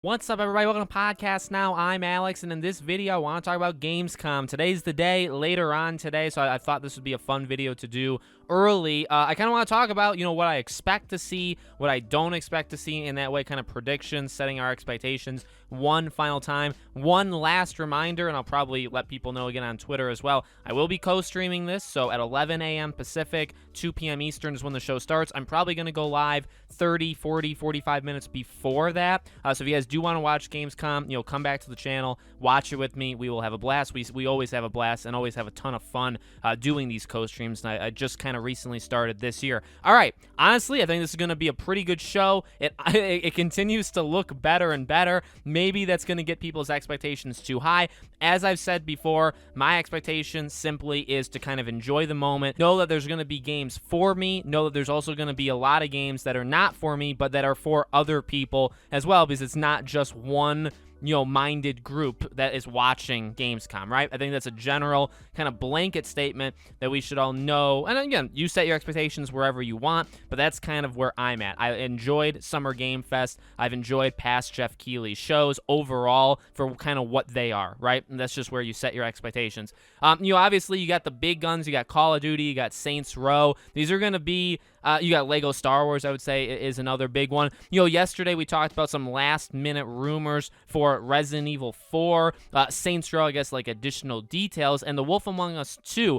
What's up, everybody? Welcome to Podcast Now. I'm Alex, and in this video, I want to talk about Gamescom. Today's the day, later on today, so I thought this would be a fun video to do early. I kind of want to talk about, what I expect to see, what I don't expect to see, in that way, kind of predictions, setting our expectations one final time. One last reminder, and I'll probably let people know again on Twitter as well. I will be co-streaming this, so at 11 a.m. Pacific, 2 p.m. Eastern is when the show starts. I'm probably going to go live 30, 40, 45 minutes before that. So if you guys do want to watch Gamescom, come back to the channel, watch it with me. We will have a blast. We always have a blast and always have a ton of fun doing these co-streams. And I just kind of recently started this year. All right, honestly, I think this is going to be a pretty good show. It continues to look better and better. Maybe that's going to get people's expectations too high. As I've said before, my expectation simply is to kind of enjoy the moment, know that there's going to be games for me, know that there's also going to be a lot of games that are not for me, but that are for other people as well, because it's not just one minded group that is watching Gamescom, right? I think that's a general kind of blanket statement that we should all know. And again, you set your expectations wherever you want, but that's kind of where I'm at. I enjoyed Summer Game Fest. I've enjoyed past Jeff Keighley shows overall for kind of what they are, right? And that's just where you set your expectations. Obviously you got the big guns. You got Call of Duty. You got Saints Row. These are going to be you got Lego Star Wars, I would say, is another big one. Yesterday we talked about some last-minute rumors for Resident Evil 4, Saints Row, I guess, like additional details, and The Wolf Among Us 2.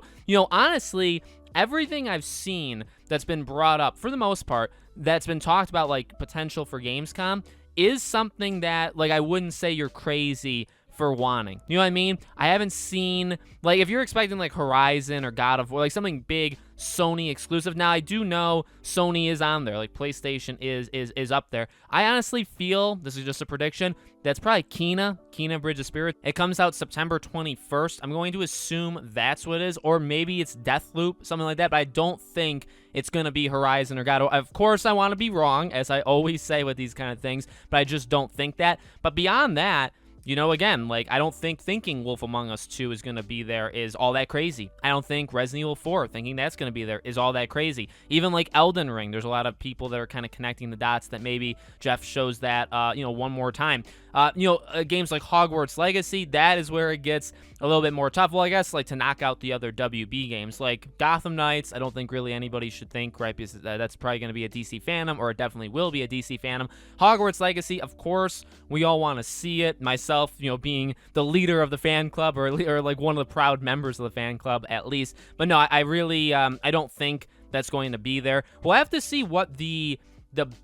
Honestly, everything I've seen that's been brought up, for the most part, that's been talked about, like, potential for Gamescom, is something that, like, I wouldn't say you're crazy for wanting. You know what I mean? I haven't seen, like, if you're expecting, like, Horizon or God of War, like, something big Sony exclusive. Now, I do know Sony is on there. Like, PlayStation is up there. I honestly feel, this is just a prediction, that's probably Kena Bridge of Spirits. It comes out September 21st. I'm going to assume that's what it is, or maybe it's Deathloop, something like that, but I don't think it's going to be Horizon or God of War. Of course, I want to be wrong, as I always say with these kind of things, but I just don't think that. But beyond that, again, like, I don't think thinking Wolf Among Us 2 is going to be there is all that crazy. I don't think Resident Evil 4, thinking that's going to be there, is all that crazy. Even, like, Elden Ring, there's a lot of people that are kind of connecting the dots that maybe Jeff shows that, one more time. Games like Hogwarts Legacy, that is where it gets a little bit more tough. Well, I guess, like, to knock out the other WB games. Like, Gotham Knights, I don't think really anybody should think, right, because that's probably going to be a DC Phantom, or it definitely will be a DC Phantom. Hogwarts Legacy, of course, we all want to see it. Myself, being the leader of the fan club, or like one of the proud members of the fan club, at least. But no, I really, I don't think that's going to be there. We'll have to see what the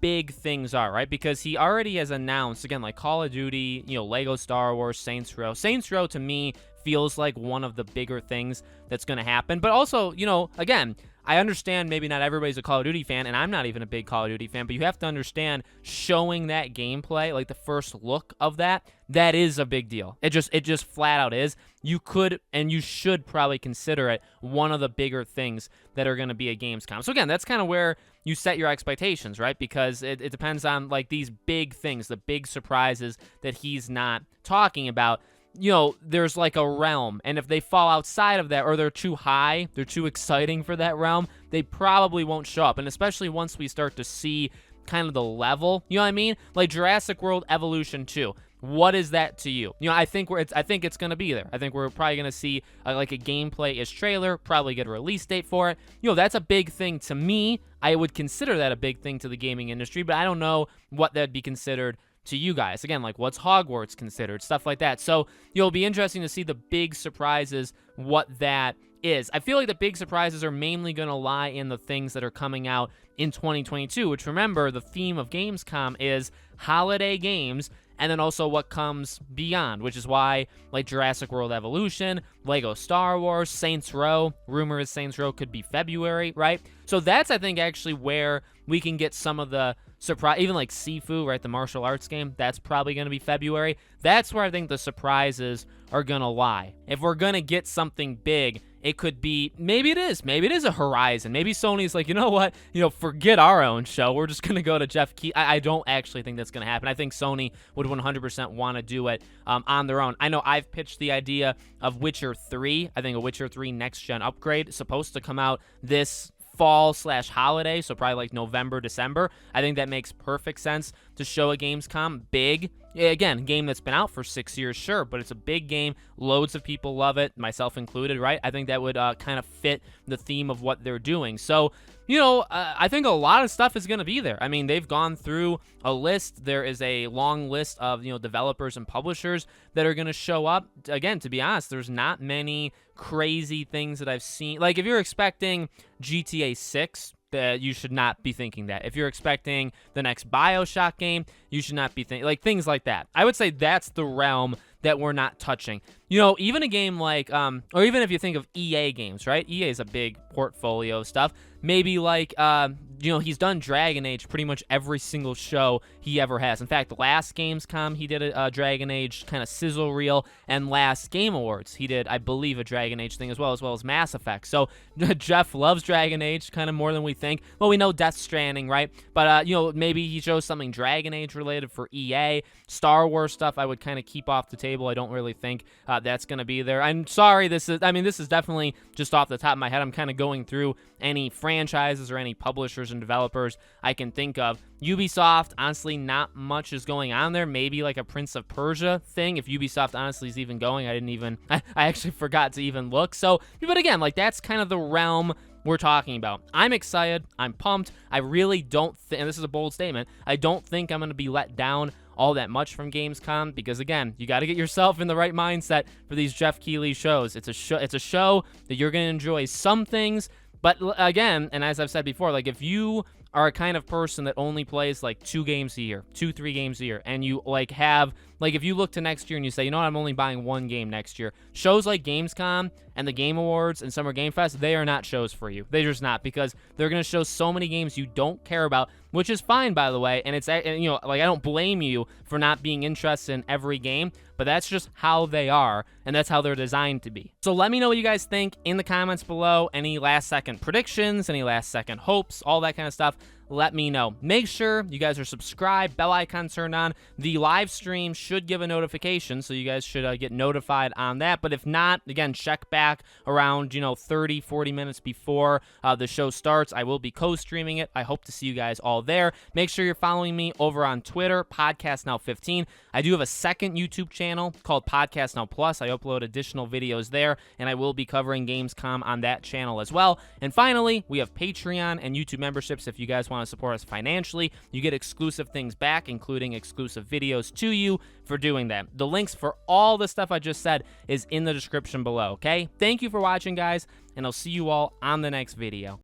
big things are, right? Because he already has announced, again, like Call of Duty, Lego Star Wars, Saints Row. Saints Row, to me, feels like one of the bigger things that's going to happen. But also, again, I understand maybe not everybody's a Call of Duty fan, and I'm not even a big Call of Duty fan, but you have to understand, showing that gameplay, like the first look of that is a big deal. It just flat out is. You could and you should probably consider it one of the bigger things that are going to be at Gamescom. So again, that's kind of where you set your expectations, right? Because it depends on, like, these big things, the big surprises that he's not talking about. There's like a realm, and if they fall outside of that, or they're too high, they're too exciting for that realm, they probably won't show up. And especially once we start to see kind of the level, you know what I mean? Like Jurassic World Evolution 2. What is that to you? I think it's going to be there. I think we're probably going to see like a gameplay-ish trailer, probably get a release date for it. That's a big thing to me. I would consider that a big thing to the gaming industry, but I don't know what that'd be considered to you guys. Again, like, what's Hogwarts considered, stuff like that. So it'll be interesting to see the big surprises, what that is. I feel like the big surprises are mainly going to lie in the things that are coming out in 2022, which, remember, the theme of Gamescom is holiday games, and then also what comes beyond, which is why, like, Jurassic World Evolution, Lego Star Wars, Saints Row, rumor is Saints Row could be February, right? So that's, I think, actually where we can get some of the surprise, even like Sifu, right, the martial arts game, that's probably going to be February. That's where I think the surprises are going to lie. If we're going to get something big, it could be, maybe it is a Horizon. Maybe Sony's like, you know what, forget our own show. We're just going to go to Jeff Keighley. I don't actually think that's going to happen. I think Sony would 100% want to do it on their own. I know I've pitched the idea of Witcher 3. I think a Witcher 3 next-gen upgrade is supposed to come out this fall/holiday, so probably like November, December. I think that makes perfect sense to show a Gamescom big Yeah, again, game that's been out for 6 years, sure, but it's a big game. Loads of people love it, myself included, right? I think that would kind of fit the theme of what they're doing. So, I think a lot of stuff is going to be there. I mean, they've gone through a list. There is a long list of, developers and publishers that are going to show up. Again, to be honest, there's not many crazy things that I've seen. Like, if you're expecting GTA 6, that you should not be thinking that. If you're expecting the next BioShock game, you should not be thinking, like, things like that. I would say that's the realm that we're not touching. Even a game like, or even if you think of EA games, right? EA is a big portfolio of stuff. Maybe like, he's done Dragon Age pretty much every single show he ever has. In fact, last Gamescom, he did a Dragon Age kind of sizzle reel, and last Game Awards, he did, I believe, a Dragon Age thing as well as Mass Effect. So Jeff loves Dragon Age kind of more than we think. Well, we know Death Stranding, right? But, maybe he shows something Dragon Age related for EA. Star Wars stuff I would kind of keep off the table. I don't really think that's going to be there. I'm sorry, this is definitely just off the top of my head. I'm kind of going through any franchises or any publishers and developers I can think of. Ubisoft, honestly, not much is going on there. Maybe like a Prince of Persia thing, if Ubisoft honestly is even going. I actually forgot to even look. So, but again, like, that's kind of the realm we're talking about. I'm excited. I'm pumped. I really don't think, and this is a bold statement, I don't think I'm going to be let down all that much from Gamescom, because again, you got to get yourself in the right mindset for these Jeff Keighley shows. It's a show that you're going to enjoy some things, but again, and as I've said before, like, if you are a kind of person that only plays like 3 games a year, and you if you look to next year and you say, I'm only buying 1 game next year, shows like Gamescom and the Game Awards and Summer Game Fest, they are not shows for you. They're just not, because they're going to show so many games you don't care about, which is fine, by the way, and it's, I don't blame you for not being interested in every game, but that's just how they are, and that's how they're designed to be. So let me know what you guys think in the comments below. Any last-second predictions, any last-second hopes, all that kind of stuff. Let me know. Make sure you guys are subscribed, bell icon turned on. The live stream should give a notification, so you guys should get notified on that. But if not, again, check back around 30, 40 minutes before the show starts. I will be co-streaming it. I hope to see you guys all there. Make sure you're following me over on Twitter, Podcast Now 15. I do have a second YouTube channel called Podcast Now Plus. I upload additional videos there, and I will be covering Gamescom on that channel as well. And finally, we have Patreon and YouTube memberships. If you guys want to support us financially, you get exclusive things back, including exclusive videos to you for doing that. The links for all the stuff I just said is in the description below, okay? Thank you for watching, guys, and I'll see you all on the next video.